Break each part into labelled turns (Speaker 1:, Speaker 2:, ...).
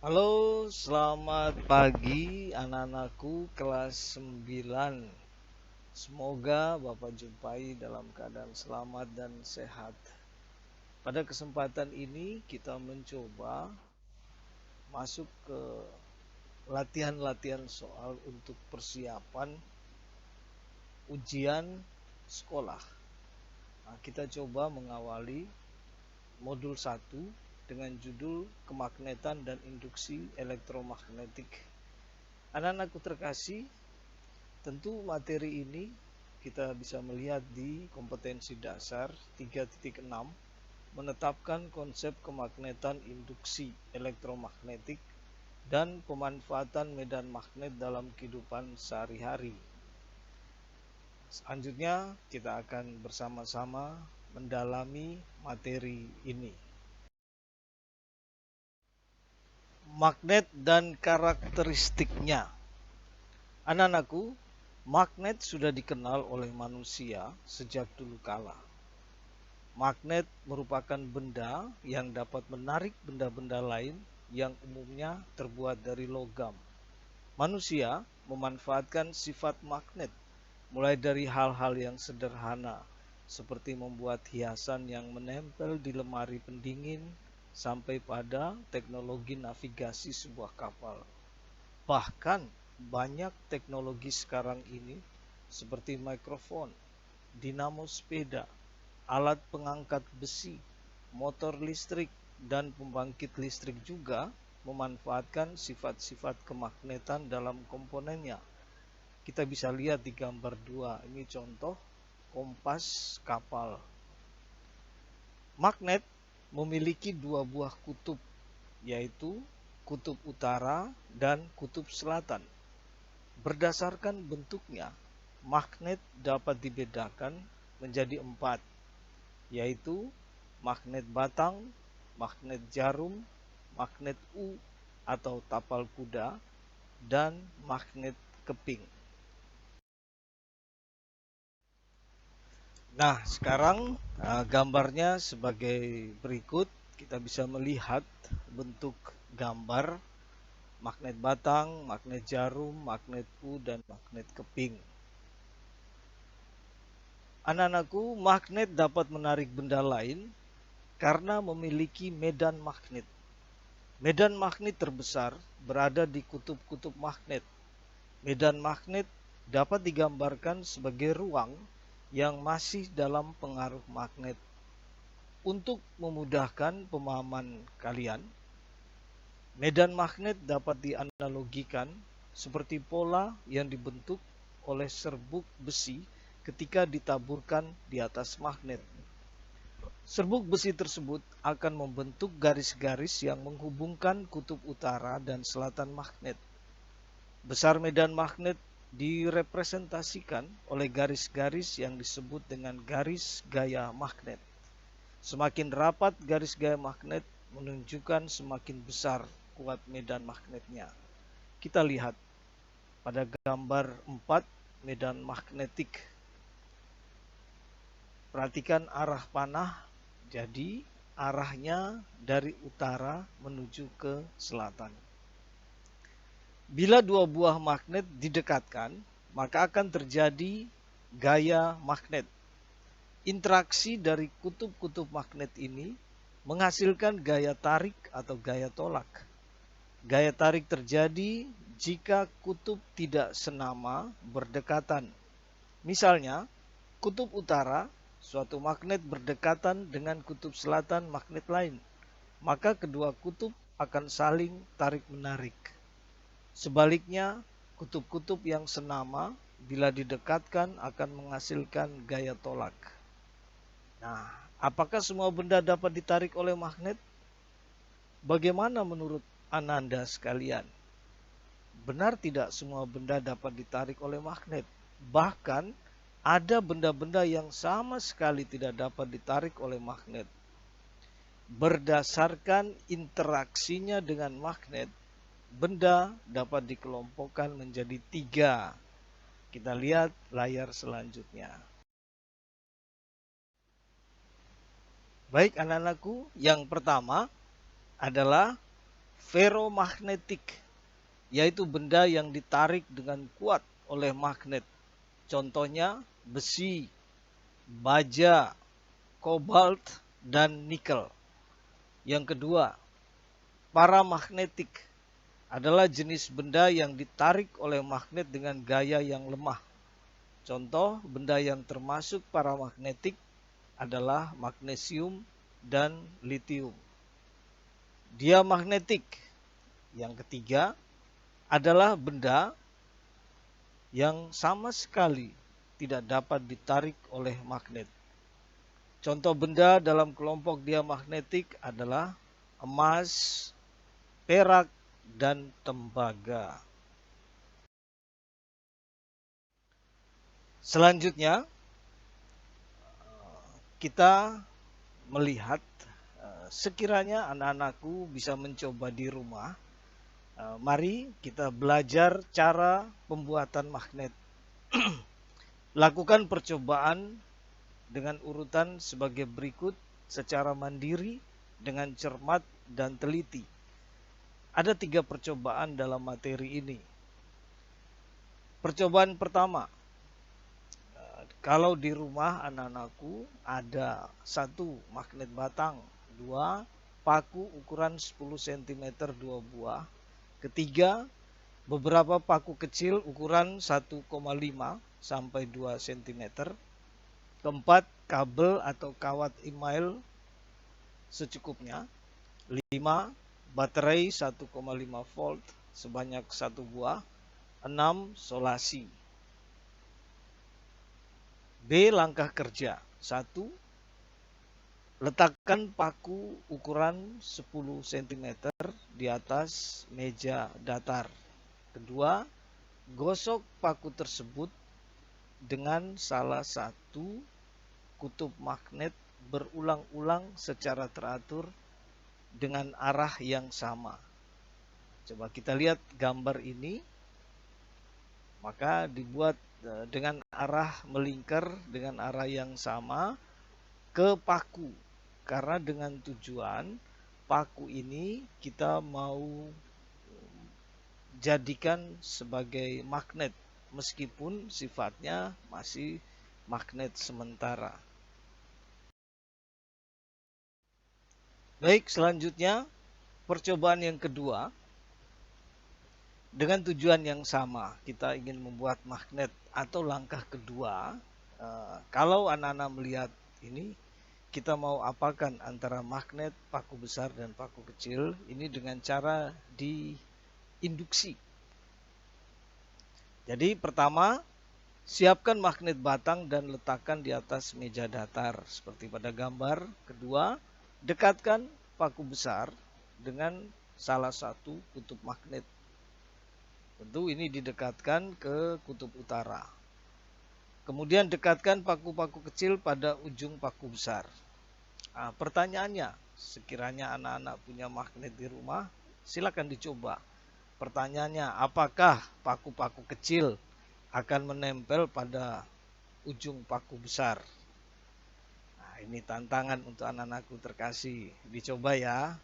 Speaker 1: Halo, selamat pagi anak-anakku kelas 9. Semoga Bapak jumpai dalam keadaan selamat dan sehat. Pada kesempatan ini kita mencoba masuk ke latihan-latihan soal untuk persiapan ujian sekolah. Nah, kita coba mengawali modul 1 dengan judul Kemagnetan dan Induksi Elektromagnetik. Anak-anakku terkasih, tentu materi ini kita bisa melihat di kompetensi dasar 3.6 menetapkan konsep kemagnetan induksi elektromagnetik dan pemanfaatan medan magnet dalam kehidupan sehari-hari. Selanjutnya kita akan bersama-sama mendalami materi ini. Magnet dan karakteristiknya. Anak-anakku, magnet sudah dikenal oleh manusia sejak dulu kala. Magnet merupakan benda yang dapat menarik benda-benda lain yang umumnya terbuat dari logam. Manusia memanfaatkan sifat magnet mulai dari hal-hal yang sederhana seperti membuat hiasan yang menempel di lemari pendingin sampai pada teknologi navigasi sebuah kapal. Bahkan banyak teknologi sekarang ini seperti mikrofon, dinamo sepeda, alat pengangkat besi, motor listrik, dan pembangkit listrik juga memanfaatkan sifat-sifat kemagnetan dalam komponennya. Kita bisa lihat di gambar 2, ini contoh kompas kapal. Magnet memiliki dua buah kutub, yaitu kutub utara dan kutub selatan. Berdasarkan bentuknya, magnet dapat dibedakan menjadi 4, yaitu magnet batang, magnet jarum, magnet U atau tapal kuda, dan magnet keping. Nah, sekarang gambarnya sebagai berikut. Kita bisa melihat bentuk gambar magnet batang, magnet jarum, magnet U, dan magnet keping. Anak-anakku, magnet dapat menarik benda lain karena memiliki medan magnet. Medan magnet terbesar berada di kutub-kutub magnet. Medan magnet dapat digambarkan sebagai ruang yang masih dalam pengaruh magnet. Untuk memudahkan pemahaman kalian, medan magnet dapat dianalogikan seperti pola yang dibentuk oleh serbuk besi ketika ditaburkan di atas magnet. Serbuk besi tersebut akan membentuk garis-garis yang menghubungkan kutub utara dan selatan magnet. Besar medan magnet direpresentasikan oleh garis-garis yang disebut dengan garis gaya magnet. Semakin rapat garis gaya magnet menunjukkan semakin besar kuat medan magnetnya. Kita lihat pada gambar 4, medan magnetik. Perhatikan arah panah, jadi arahnya dari utara menuju ke selatan. Bila dua buah magnet didekatkan, maka akan terjadi gaya magnet. Interaksi dari kutub-kutub magnet ini menghasilkan gaya tarik atau gaya tolak. Gaya tarik terjadi jika kutub tidak senama berdekatan. Misalnya, kutub utara suatu magnet berdekatan dengan kutub selatan magnet lain, maka kedua kutub akan saling tarik-menarik. Sebaliknya, kutub-kutub yang senama bila didekatkan akan menghasilkan gaya tolak. Nah, apakah semua benda dapat ditarik oleh magnet? Bagaimana menurut Ananda sekalian? Benar tidak semua benda dapat ditarik oleh magnet? Bahkan ada benda-benda yang sama sekali tidak dapat ditarik oleh magnet. Berdasarkan interaksinya dengan magnet, benda dapat dikelompokkan menjadi 3. Kita lihat layar selanjutnya. Baik anak-anakku, yang pertama adalah feromagnetik, yaitu benda yang ditarik dengan kuat oleh magnet. Contohnya besi, baja, kobalt, dan nikel. Yang kedua, paramagnetik adalah jenis benda yang ditarik oleh magnet dengan gaya yang lemah. Contoh benda yang termasuk paramagnetik adalah magnesium dan litium. Diamagnetik, yang ketiga, adalah benda yang sama sekali tidak dapat ditarik oleh magnet. Contoh benda dalam kelompok diamagnetik adalah emas, perak, dan tembaga. Selanjutnya, kita melihat sekiranya anak-anakku bisa mencoba di rumah. Mari kita belajar cara pembuatan magnet. Lakukan percobaan dengan urutan sebagai berikut secara mandiri, dengan cermat dan teliti. Ada 3 percobaan dalam materi ini. Percobaan pertama, kalau di rumah anak-anakku ada 1 magnet batang, 2 paku ukuran 10 cm 2 buah, ketiga beberapa paku kecil ukuran 1,5 sampai 2 cm, keempat kabel atau kawat email secukupnya, 5 baterai 1,5 volt sebanyak 1 buah, 6 solasi. B. Langkah kerja. 1. Letakkan paku ukuran 10 cm di atas meja datar. Kedua, gosok paku tersebut dengan salah satu kutub magnet berulang-ulang secara teratur dengan arah yang sama. Coba kita lihat gambar ini. Maka dibuat dengan arah melingkar dengan arah yang sama ke paku, karena dengan tujuan paku ini kita mau jadikan sebagai magnet meskipun sifatnya masih magnet sementara. Baik, selanjutnya percobaan yang kedua. Dengan tujuan yang sama, kita ingin membuat magnet, atau langkah kedua, kalau anak-anak melihat ini, kita mau apakan antara magnet, paku besar dan paku kecil, ini dengan cara diinduksi. Jadi pertama, siapkan magnet batang dan letakkan di atas meja datar, seperti pada gambar. Kedua, dekatkan paku besar dengan salah satu kutub magnet. Tentu ini didekatkan ke kutub utara. Kemudian dekatkan paku-paku kecil pada ujung paku besar. Nah, pertanyaannya, sekiranya anak-anak punya magnet di rumah, silakan dicoba. Pertanyaannya, apakah paku-paku kecil akan menempel pada ujung paku besar? Nah, ini tantangan untuk anak-anakku terkasih. Dicoba ya.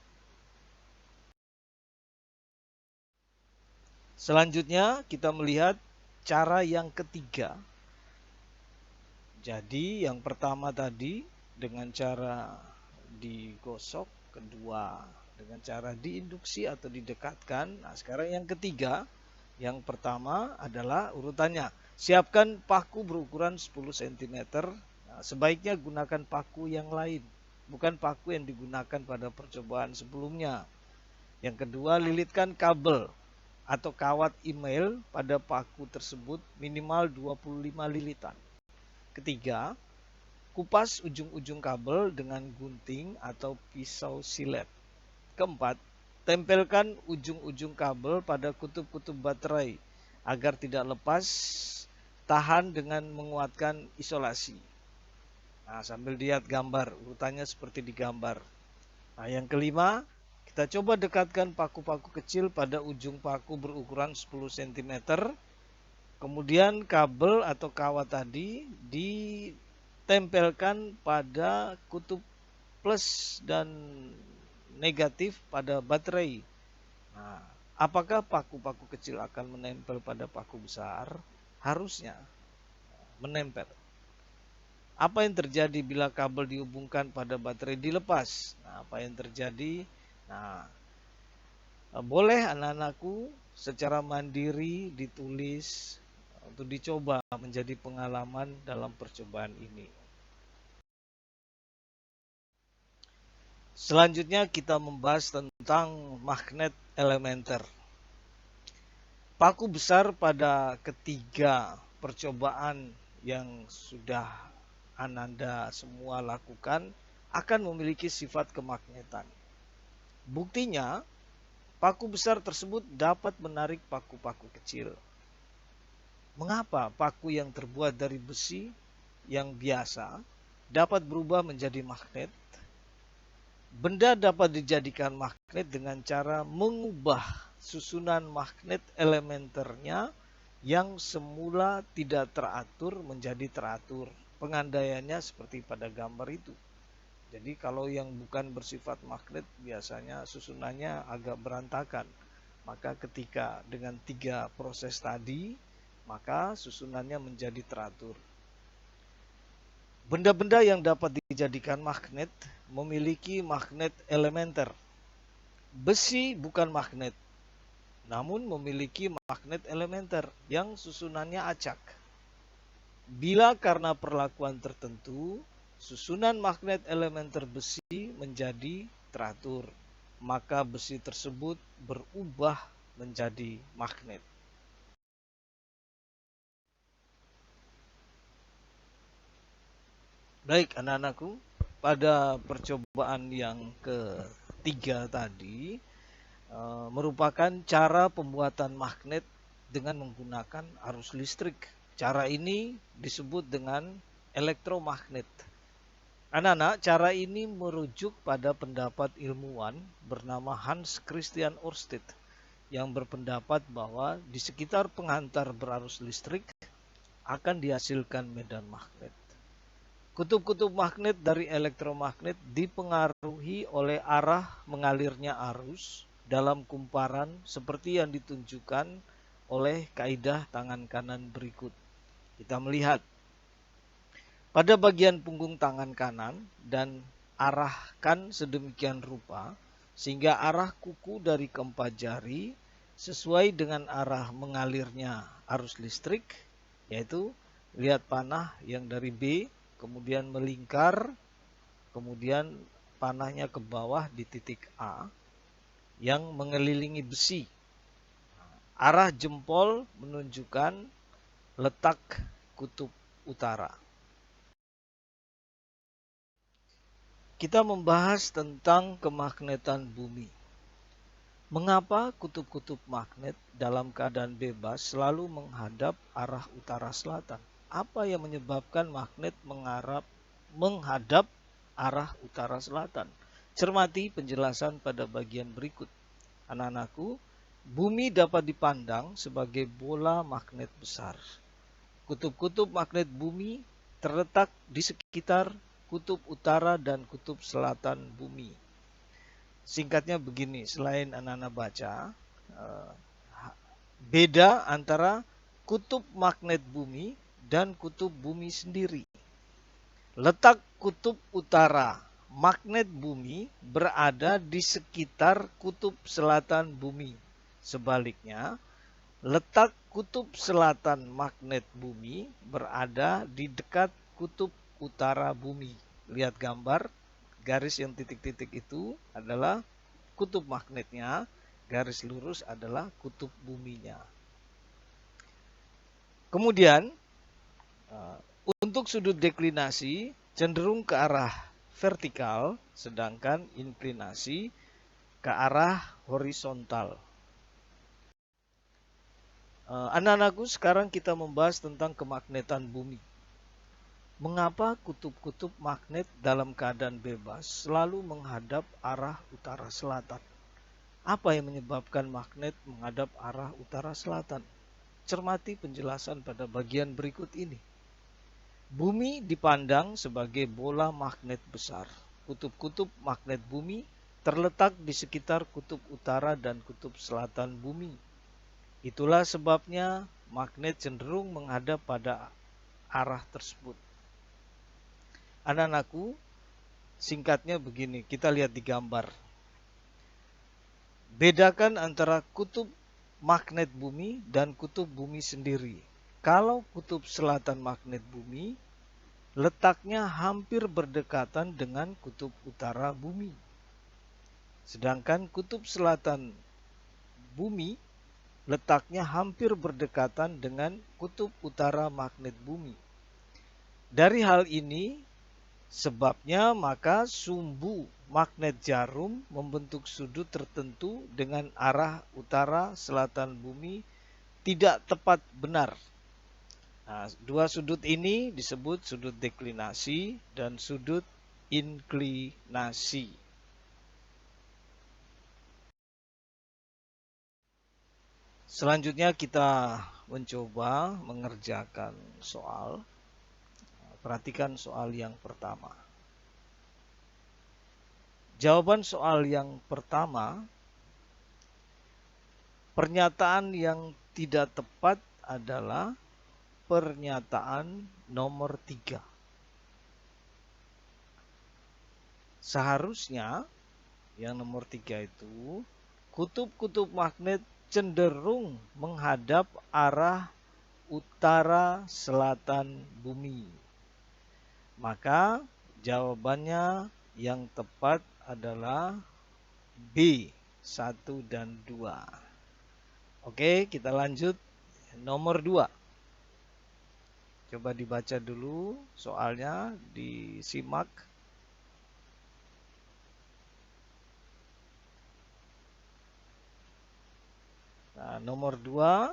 Speaker 1: Selanjutnya kita melihat cara yang ketiga. Jadi yang pertama tadi dengan cara digosok, kedua dengan cara diinduksi atau didekatkan. Nah, sekarang yang ketiga, yang pertama adalah urutannya. Siapkan paku berukuran 10 cm. Nah, sebaiknya gunakan paku yang lain, bukan paku yang digunakan pada percobaan sebelumnya. Yang kedua, lilitkan kabel atau kawat email pada paku tersebut minimal 25 lilitan. Ketiga, kupas ujung-ujung kabel dengan gunting atau pisau silet. Keempat, tempelkan ujung-ujung kabel pada kutub-kutub baterai agar tidak lepas, tahan dengan menguatkan isolasi. Nah, sambil lihat gambar, urutannya seperti di gambar. Nah, yang kelima, kita coba dekatkan paku-paku kecil pada ujung paku berukuran 10 cm. Kemudian kabel atau kawat tadi ditempelkan pada kutub plus dan negatif pada baterai Nah, apakah paku-paku kecil akan menempel pada paku besar? Harusnya menempel. Apa yang terjadi bila kabel dihubungkan pada baterai dilepas? Nah, apa yang terjadi? Nah, boleh anak-anakku secara mandiri ditulis untuk dicoba menjadi pengalaman dalam percobaan ini. Selanjutnya kita membahas tentang magnet elementer. Paku besar pada ketiga percobaan yang sudah Ananda semua lakukan akan memiliki sifat kemagnetan. Buktinya, paku besar tersebut dapat menarik paku-paku kecil. Mengapa paku yang terbuat dari besi yang biasa dapat berubah menjadi magnet? Benda dapat dijadikan magnet dengan cara mengubah susunan magnet elementernya yang semula tidak teratur menjadi teratur. Pengandaiannya seperti pada gambar itu. Jadi kalau yang bukan bersifat magnet biasanya susunannya agak berantakan. Maka ketika dengan 3 proses tadi, maka susunannya menjadi teratur. Benda-benda yang dapat dijadikan magnet memiliki magnet elementer. Besi bukan magnet, namun memiliki magnet elementer yang susunannya acak. Bila karena perlakuan tertentu, susunan magnet elementer besi menjadi teratur, maka besi tersebut berubah menjadi magnet. Baik anak-anakku, pada percobaan yang ketiga tadi merupakan cara pembuatan magnet dengan menggunakan arus listrik. Cara ini disebut dengan elektromagnet. Anak-anak, cara ini merujuk pada pendapat ilmuwan bernama Hans Christian Ørsted yang berpendapat bahwa di sekitar penghantar berarus listrik akan dihasilkan medan magnet. Kutub-kutub magnet dari elektromagnet dipengaruhi oleh arah mengalirnya arus dalam kumparan seperti yang ditunjukkan oleh kaidah tangan kanan berikut. Kita melihat pada bagian punggung tangan kanan dan arahkan sedemikian rupa sehingga arah kuku dari keempat jari sesuai dengan arah mengalirnya arus listrik, yaitu lihat panah yang dari B kemudian melingkar, kemudian panahnya ke bawah di titik A yang mengelilingi besi. Arah jempol menunjukkan letak kutub utara. Kita membahas tentang kemagnetan bumi. Mengapa kutub-kutub magnet dalam keadaan bebas selalu menghadap arah utara selatan? Apa yang menyebabkan magnet menghadap arah utara selatan? Cermati penjelasan pada bagian berikut. Anak-anakku, bumi dapat dipandang sebagai bola magnet besar. Kutub-kutub magnet bumi terletak di sekitar kutub utara dan kutub selatan bumi. Singkatnya begini, selain anak-anak baca, beda antara kutub magnet bumi dan kutub bumi sendiri. Letak kutub utara magnet bumi berada di sekitar kutub selatan bumi. Sebaliknya, letak kutub selatan magnet bumi berada di dekat kutub utara bumi. Lihat gambar, garis yang titik-titik itu adalah kutub magnetnya, garis lurus adalah kutub buminya. Kemudian, untuk sudut deklinasi cenderung ke arah vertikal, sedangkan inklinasi ke arah horizontal. Anak-anakku, sekarang kita membahas tentang kemagnetan bumi. Mengapa kutub-kutub magnet dalam keadaan bebas selalu menghadap arah utara selatan? Apa yang menyebabkan magnet menghadap arah utara selatan? Cermati penjelasan pada bagian berikut ini. Bumi dipandang sebagai bola magnet besar. Kutub-kutub magnet bumi terletak di sekitar kutub utara dan kutub selatan bumi. Itulah sebabnya magnet cenderung menghadap pada arah tersebut. Anak-anakku, singkatnya begini, kita lihat di gambar. Bedakan antara kutub magnet bumi dan kutub bumi sendiri. Kalau kutub selatan magnet bumi, letaknya hampir berdekatan dengan kutub utara bumi. Sedangkan kutub selatan bumi, letaknya hampir berdekatan dengan kutub utara magnet bumi. Dari hal ini, sebabnya maka sumbu magnet jarum membentuk sudut tertentu dengan arah utara selatan bumi tidak tepat benar. Nah, dua sudut ini disebut sudut deklinasi dan sudut inklinasi. Selanjutnya kita mencoba mengerjakan soal. Perhatikan soal yang pertama. Jawaban soal yang pertama, pernyataan yang tidak tepat adalah pernyataan nomor 3. Seharusnya yang nomor 3 itu, kutub-kutub magnet cenderung menghadap arah utara selatan bumi. Maka jawabannya yang tepat adalah B, 1 dan 2. Oke, kita lanjut. Nomor 2. Coba dibaca dulu soalnya, disimak. Nah, nomor 2,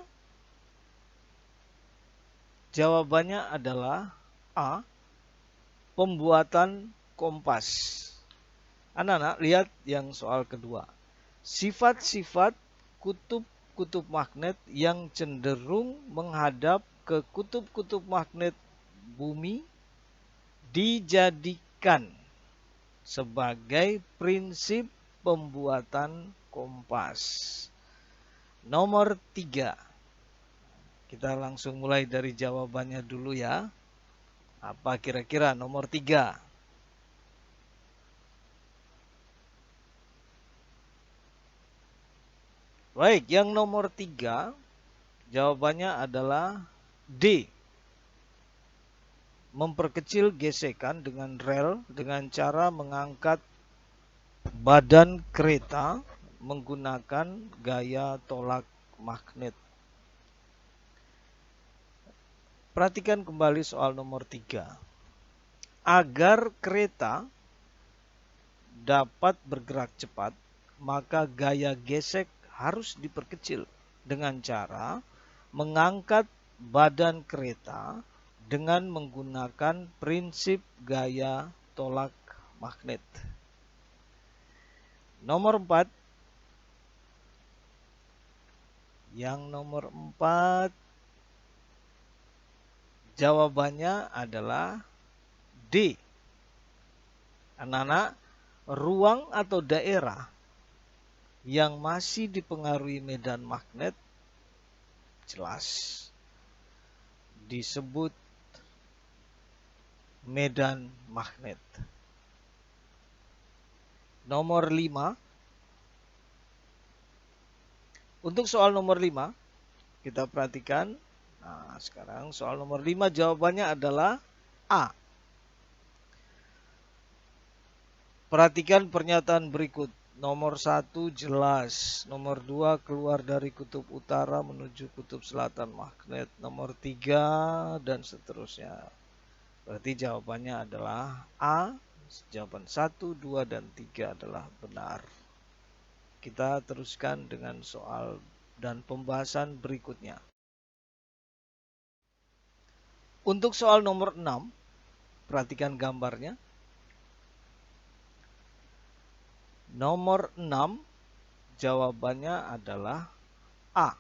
Speaker 1: jawabannya adalah A, pembuatan kompas. Anak-anak, lihat yang soal kedua. Sifat-sifat kutub-kutub magnet yang cenderung menghadap ke kutub-kutub magnet bumi dijadikan sebagai prinsip pembuatan kompas. Nomor 3. Kita langsung mulai dari jawabannya dulu ya. Apa kira-kira nomor 3? Baik, yang nomor 3 jawabannya adalah D. Memperkecil gesekan dengan rel dengan cara mengangkat badan kereta menggunakan gaya tolak magnet. Perhatikan kembali soal nomor 3. Agar kereta dapat bergerak cepat, maka gaya gesek harus diperkecil dengan cara mengangkat badan kereta dengan menggunakan prinsip gaya tolak magnet. Nomor 4. Yang nomor 4 jawabannya adalah D. Anak-anak, ruang atau daerah yang masih dipengaruhi medan magnet jelas disebut medan magnet. Nomor 5. Untuk soal nomor 5, kita perhatikan. Nah, sekarang soal nomor 5 jawabannya adalah A. Perhatikan pernyataan berikut. Nomor 1 jelas. Nomor 2 keluar dari kutub utara menuju kutub selatan magnet. Nomor 3 dan seterusnya. Berarti jawabannya adalah A. Jawaban 1, 2, dan 3 adalah benar. Kita teruskan dengan soal dan pembahasan berikutnya. Untuk soal nomor 6, perhatikan gambarnya. Nomor 6, jawabannya adalah A.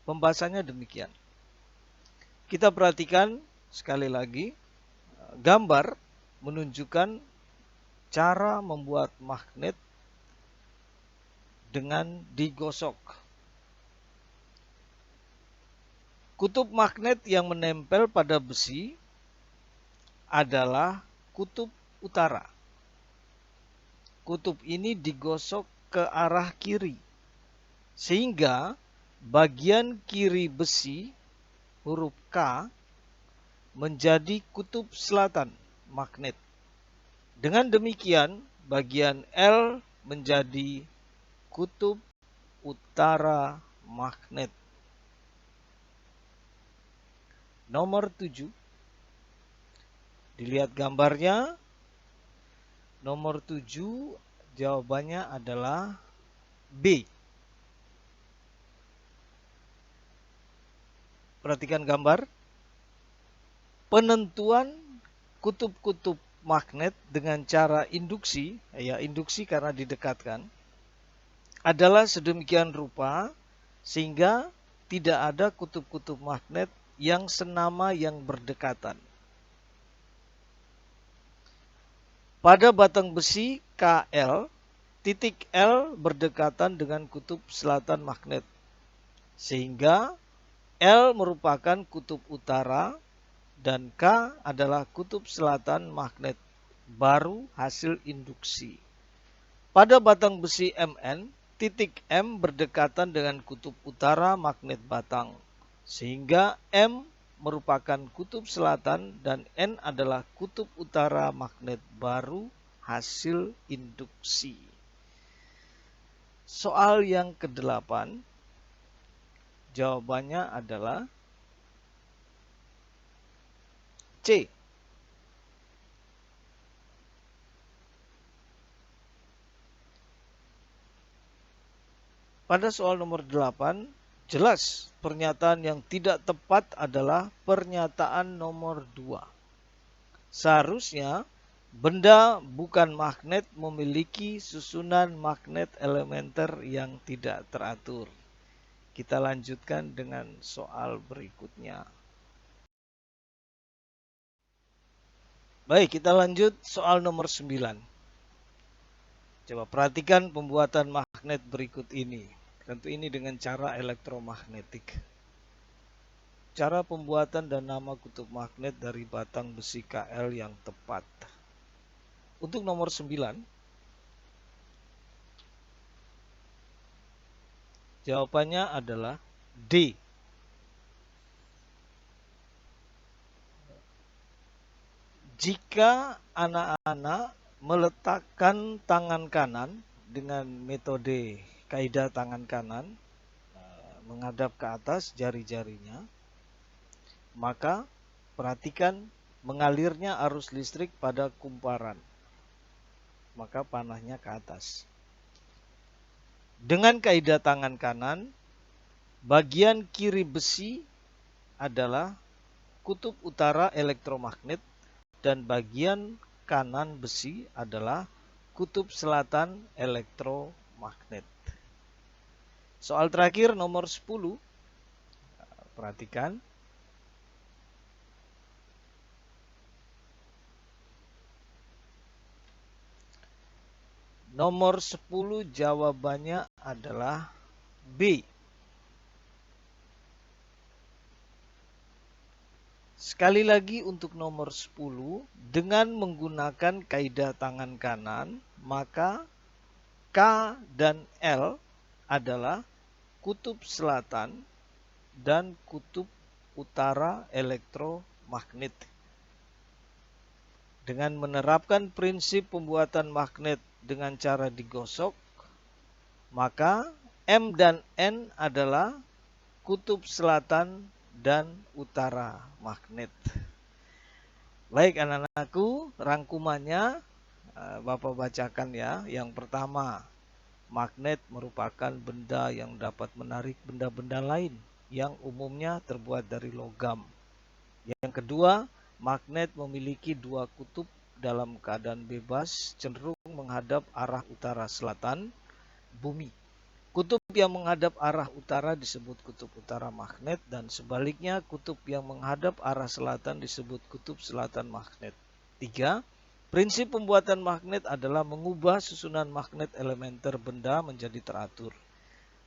Speaker 1: Pembahasannya demikian. Kita perhatikan sekali lagi, gambar menunjukkan cara membuat magnet dengan digosok. Kutub magnet yang menempel pada besi adalah kutub utara. Kutub ini digosok ke arah kiri, sehingga bagian kiri besi huruf K menjadi kutub selatan magnet. Dengan demikian, bagian L menjadi kutub utara magnet. Nomor 7. Dilihat gambarnya. Nomor 7 jawabannya adalah B. Perhatikan gambar. Penentuan kutub-kutub magnet dengan cara induksi, ya induksi karena didekatkan, adalah sedemikian rupa sehingga tidak ada kutub-kutub magnet yang senama yang berdekatan. Pada batang besi KL, titik L berdekatan dengan kutub selatan magnet, sehingga L merupakan kutub utara dan K adalah kutub selatan magnet, baru hasil induksi. Pada batang besi MN, titik M berdekatan dengan kutub utara magnet batang, sehingga M merupakan kutub selatan dan N adalah kutub utara magnet, baru hasil induksi. Soal yang ke-8, jawabannya adalah C. Pada soal nomor 8, jelas pernyataan yang tidak tepat adalah pernyataan nomor 2. Seharusnya benda bukan magnet memiliki susunan magnet elementer yang tidak teratur. Kita lanjutkan dengan soal berikutnya. Baik, kita lanjut soal nomor 9. Coba perhatikan pembuatan magnet berikut ini. Tentu ini dengan cara elektromagnetik. Cara pembuatan dan nama kutub magnet dari batang besi KL yang tepat. Untuk nomor 9, jawabannya adalah D. Jika anak-anak meletakkan tangan kanan dengan metode kaidah tangan kanan menghadap ke atas jari-jarinya, maka perhatikan mengalirnya arus listrik pada kumparan, maka panahnya ke atas. Dengan kaidah tangan kanan, bagian kiri besi adalah kutub utara elektromagnet dan bagian kanan besi adalah kutub selatan elektromagnet. Soal terakhir nomor 10. Perhatikan. Nomor 10 jawabannya adalah B. Sekali lagi untuk nomor 10, dengan menggunakan kaidah tangan kanan, maka K dan L adalah kutub selatan dan kutub utara elektromagnet. Dengan menerapkan prinsip pembuatan magnet dengan cara digosok, maka M dan N adalah kutub selatan dan utara magnet. Baik anak-anakku, rangkumannya Bapak bacakan ya. Yang pertama, magnet merupakan benda yang dapat menarik benda-benda lain yang umumnya terbuat dari logam. Yang kedua, magnet memiliki dua kutub dalam keadaan bebas cenderung menghadap arah utara selatan bumi. Kutub yang menghadap arah utara disebut kutub utara magnet dan sebaliknya kutub yang menghadap arah selatan disebut kutub selatan magnet. 3. Prinsip pembuatan magnet adalah mengubah susunan magnet elementer benda menjadi teratur.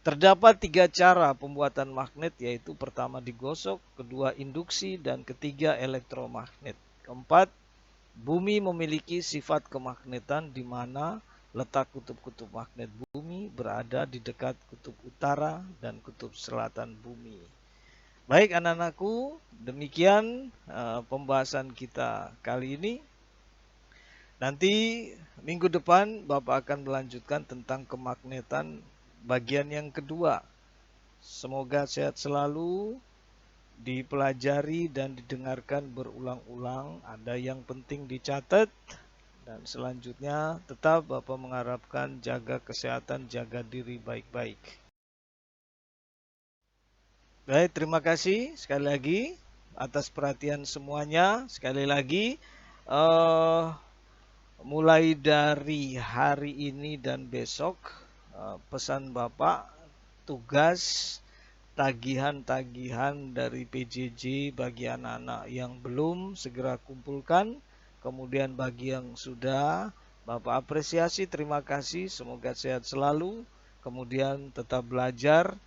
Speaker 1: Terdapat 3 cara pembuatan magnet, yaitu pertama digosok, kedua induksi, dan ketiga elektromagnet. Keempat, bumi memiliki sifat kemagnetan di mana letak kutub-kutub magnet bumi berada di dekat kutub utara dan kutub selatan bumi. Baik anak-anakku, demikian pembahasan kita kali ini. Nanti minggu depan Bapak akan melanjutkan tentang kemagnetan bagian yang kedua. Semoga sehat selalu, dipelajari dan didengarkan berulang-ulang. Ada yang penting dicatat. Dan selanjutnya tetap Bapak mengharapkan jaga kesehatan, jaga diri baik-baik. Baik, terima kasih sekali lagi atas perhatian semuanya. Sekali lagi, mulai dari hari ini dan besok, pesan Bapak, tugas, tagihan-tagihan dari PJJ bagi anak-anak yang belum segera kumpulkan. Kemudian bagi yang sudah, Bapak apresiasi, terima kasih, semoga sehat selalu. Kemudian tetap belajar.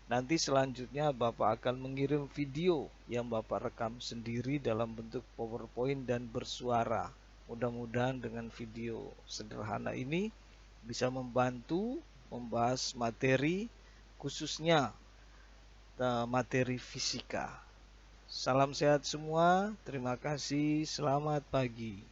Speaker 1: Nanti selanjutnya Bapak akan mengirim video yang Bapak rekam sendiri dalam bentuk PowerPoint dan bersuara. Mudah-mudahan dengan video sederhana ini bisa membantu membahas materi, khususnya materi fisika. Salam sehat semua, terima kasih, selamat pagi.